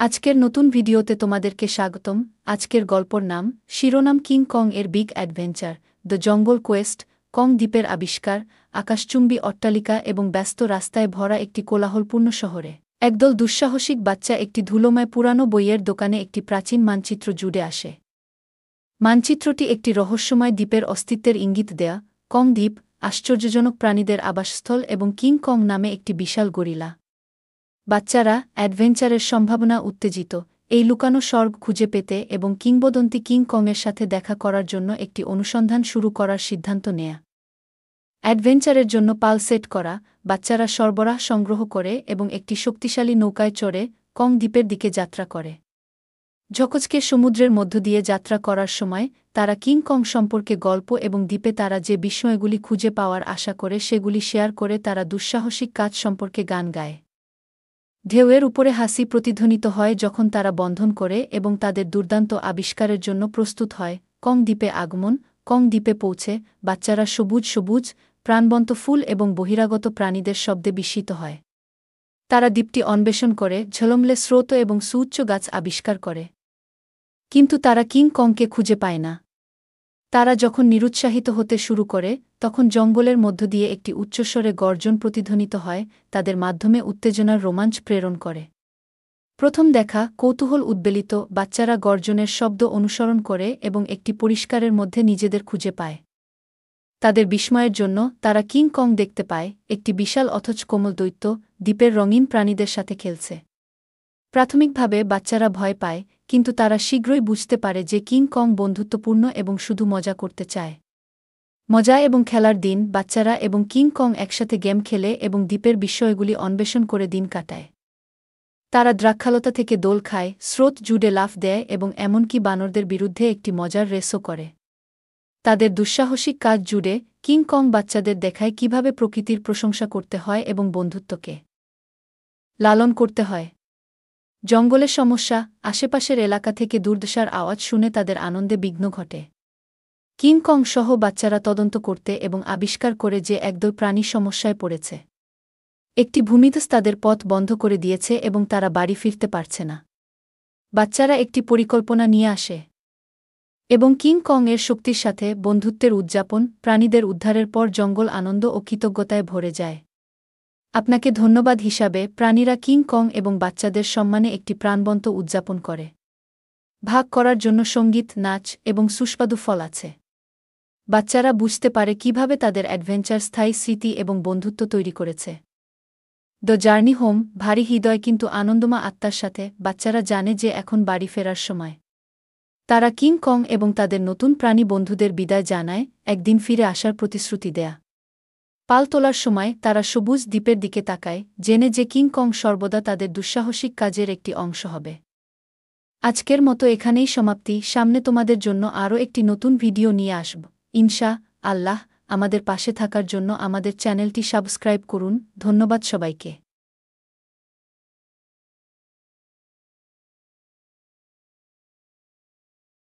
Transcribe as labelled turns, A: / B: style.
A: আজকের নতুন ভিডিওতে তোমাদেরকে স্বাগতম। আজকের গল্পর নাম শিরোনাম কিং কং এর big adventure, the jungle quest. Kong দ্বীপের আবিষ্কার, আকাশচুম্বী অট্টালিকা এবং ব্যস্ত রাস্তায় ভরা একটি কোলাহলপূর্ণ শহরে একদল দুঃসাহসিক বাচ্চা একটি ধুলোময় পুরানো বইয়ের দোকানে একটি প্রাচীন মানচিত্র জুড়ে আসে। মানচিত্রটি একটি রহস্যময় দ্বীপের অস্তিত্বের ইঙ্গিত দেয়া। কং দ্বীপ, আশ্চর্যজনক প্রাণীদের আবাসস্থল এবং কিং কং নামে একটি বিশাল গরিলা। বাচ্চারা অ্যাডভেঞ্চারের সম্ভাবনা উত্তেজিত, এই লুকানো স্বর্গ খুঁজে পেতে এবং কিংবদন্তি কিং কংয়ের সাথে দেখা করার জন্য একটি অনুসন্ধান শুরু করার সিদ্ধান্ত নেয়া। অ্যাডভেঞ্চারের জন্য পাল সেট করা, বাচ্চারা সরবরাহ সংগ্রহ করে এবং একটি শক্তিশালী নৌকায় চড়ে কং দ্বীপের দিকে যাত্রা করে। ঝকঝকে সমুদ্রের মধ্য দিয়ে যাত্রা করার সময় তারা কিং কং সম্পর্কে গল্প এবং দ্বীপে তারা যে বিস্ময়গুলি খুঁজে পাওয়ার আশা করে সেগুলি শেয়ার করে তারা দুঃসাহসিক কাজ সম্পর্কে গান গায়। ঢেউয়ের উপরে হাসি প্রতিধ্বনিত হয় যখন তারা বন্ধন করে এবং তাদের দুর্দান্ত আবিষ্কারের জন্য প্রস্তুত হয়। কং দ্বীপে আগমন। কং দ্বীপে পৌঁছে বাচ্চারা সবুজ সবুজ প্রাণবন্ত ফুল এবং বহিরাগত প্রাণীদের শব্দে বিস্মিত হয়। তারা দ্বীপটি অন্বেষণ করে ঝলমলে স্রোত এবং সুউচ্চ গাছ আবিষ্কার করে, কিন্তু তারা কিং কংকে খুঁজে পায় না। তারা যখন নিরুৎসাহিত হতে শুরু করে তখন জঙ্গলের মধ্য দিয়ে একটি উচ্চস্বরে গর্জন প্রতিধ্বনিত হয়, তাদের মাধ্যমে উত্তেজনার রোমাঞ্চ প্রেরণ করে। প্রথম দেখা, কৌতূহল উদ্বেলিত, বাচ্চারা গর্জনের শব্দ অনুসরণ করে এবং একটি পরিষ্কারের মধ্যে নিজেদের খুঁজে পায়। তাদের বিস্ময়ের জন্য তারা কিং কং দেখতে পায়, একটি বিশাল অথচ কোমল দৈত্য, দ্বীপের রঙিন প্রাণীদের সাথে খেলছে। প্রাথমিকভাবে বাচ্চারা ভয় পায়, কিন্তু তারা শীঘ্রই বুঝতে পারে যে কিং কং বন্ধুত্বপূর্ণ এবং শুধু মজা করতে চায়। মজা এবং খেলার দিন, বাচ্চারা এবং কিং কং একসাথে গেম খেলে এবং দ্বীপের বিষয়গুলি অন্বেষণ করে দিন কাটায়। তারা দ্রাক্ষালতা থেকে দোল খায়, স্রোত জুড়ে লাফ দেয় এবং এমনকি বানরদের বিরুদ্ধে একটি মজার রেসও করে। তাদের দুঃসাহসিক কাজ জুড়ে কিং কং বাচ্চাদের দেখায় কিভাবে প্রকৃতির প্রশংসা করতে হয় এবং বন্ধুত্বকে লালন করতে হয়। জঙ্গলের সমস্যা, আশেপাশের এলাকা থেকে দুর্দশার আওয়াজ শুনে তাদের আনন্দে বিঘ্ন ঘটে। কিং কং সহ বাচ্চারা তদন্ত করতে এবং আবিষ্কার করে যে একদল প্রাণী সমস্যায় পড়েছে। একটি ভূমিধস তাদের পথ বন্ধ করে দিয়েছে এবং তারা বাড়ি ফিরতে পারছে না। বাচ্চারা একটি পরিকল্পনা নিয়ে আসে এবং কিং কং এর শক্তির সাথে বন্ধুত্বের উদযাপন, প্রাণীদের উদ্ধারের পর জঙ্গল আনন্দ ও কৃতজ্ঞতায় ভরে যায়। আপনাকে ধন্যবাদ হিসাবে প্রাণীরা কিং কং এবং বাচ্চাদের সম্মানে একটি প্রাণবন্ত উদযাপন করে। ভাগ করার জন্য সঙ্গীত, নাচ এবং সুস্বাদু ফল আছে। বাচ্চারা বুঝতে পারে কিভাবে তাদের অ্যাডভেঞ্চার স্থায়ী স্মৃতি এবং বন্ধুত্ব তৈরি করেছে। দ্য জার্নি হোম, ভারী হৃদয় কিন্তু আনন্দমা আত্মার সাথে, বাচ্চারা জানে যে এখন বাড়ি ফেরার সময়। তারা কিং কং এবং তাদের নতুন প্রাণী বন্ধুদের বিদায় জানায়, একদিন ফিরে আসার প্রতিশ্রুতি দেয়া। পাল তোলার সময় তারা সবুজ দ্বীপের দিকে তাকায়, জেনে যে কিং কং সর্বদা তাদের দুঃসাহসিক কাজের একটি অংশ হবে। আজকের মতো এখানেই সমাপ্তি। সামনে তোমাদের জন্য আরও একটি নতুন ভিডিও নিয়ে আসব ইনশা আল্লাহ। আমাদের পাশে থাকার জন্য আমাদের চ্যানেলটি সাবস্ক্রাইব করুন। ধন্যবাদ সবাইকে।